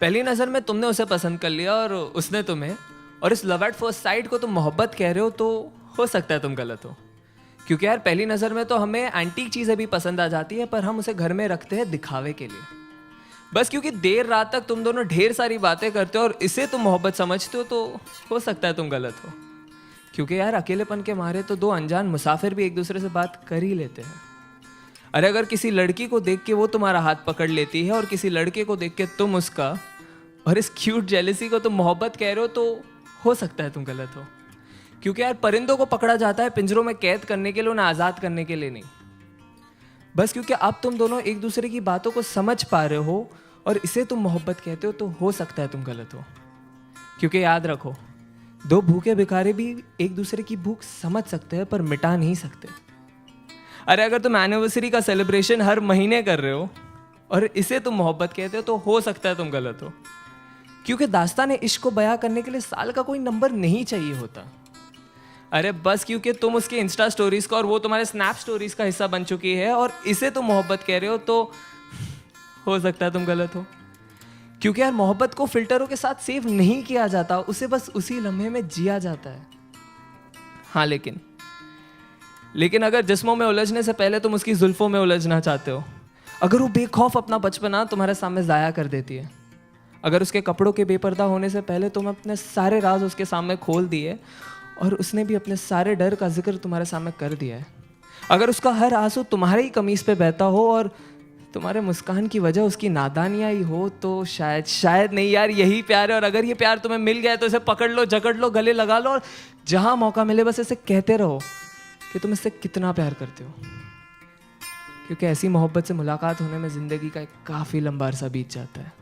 पहली नज़र में तुमने उसे पसंद कर लिया और उसने तुम्हें, और इस लव एट फर्स्ट साइट को तुम मोहब्बत कह रहे हो, तो हो सकता है तुम गलत हो। क्योंकि यार पहली नज़र में तो हमें एंटीक चीज़ें भी पसंद आ जाती है, पर हम उसे घर में रखते हैं दिखावे के लिए। बस क्योंकि देर रात तक तुम दोनों ढेर सारी बातें करते हो और इसे तुम मोहब्बत समझते हो, तो हो सकता है तुम गलत हो। क्योंकि यार अकेलेपन के मारे तो दो अनजान मुसाफिर भी एक दूसरे से बात कर ही लेते हैं। अरे अगर किसी लड़की को देख के वो तुम्हारा हाथ पकड़ लेती है और किसी लड़के को देख के तुम उसका, और इस क्यूट जेलसी को तुम मोहब्बत कह रहे हो, तो हो सकता है तुम गलत हो। क्योंकि यार परिंदों को पकड़ा जाता है पिंजरों में कैद करने के लिए, उन्हें आज़ाद करने के लिए नहीं। बस क्योंकि अब तुम दोनों एक दूसरे की बातों को समझ पा रहे हो और इसे तुम मोहब्बत कहते हो, तो हो सकता है तुम गलत हो। क्योंकि याद रखो, दो भूखे भिखारी भी एक दूसरे की भूख समझ सकते हैं पर मिटा नहीं सकते। अरे अगर तुम एनिवर्सरी का सेलिब्रेशन हर महीने कर रहे हो और इसे तुम मोहब्बत कहते हो, तो हो सकता है तुम गलत हो। क्योंकि दास्तान इश्क को बयां करने के लिए साल का कोई नंबर नहीं चाहिए होता। अरे बस क्योंकि तुम उसके इंस्टा स्टोरीज का और वो तुम्हारे स्नैप स्टोरीज का हिस्सा बन चुकी है और इसे तुम मोहब्बत कह रहे हो, तो हो सकता है तुम गलत हो। क्योंकि यार मोहब्बत को फिल्टरों के साथ सेव नहीं किया जाता, उसे बस उसी लम्हे में जिया जाता है। हाँ लेकिन अगर जिस्मों में उलझने से पहले तुम उसकी जुल्फों में उलझना चाहते हो, अगर वो बेखौफ अपना बचपना तुम्हारे सामने जाया कर देती है, अगर उसके कपड़ों के बेपर्दा होने से पहले तुम अपने सारे राज उसके सामने खोल दिए और उसने भी अपने सारे डर का जिक्र तुम्हारे सामने कर दिया है, अगर उसका हर आंसू तुम्हारे ही कमीज पे बहता हो और तुम्हारे मुस्कान की वजह उसकी नादानियाँ ही हो, तो शायद नहीं यार यही प्यार है। और अगर ये प्यार तुम्हें मिल गया है तो इसे पकड़ लो, जकड़ लो, गले लगा लो और जहाँ मौका मिले बस इसे कहते रहो कि तुम इससे कितना प्यार करते हो। क्योंकि ऐसी मोहब्बत से मुलाकात होने में ज़िंदगी का एक काफ़ी लंबा अरसा बीत जाता है।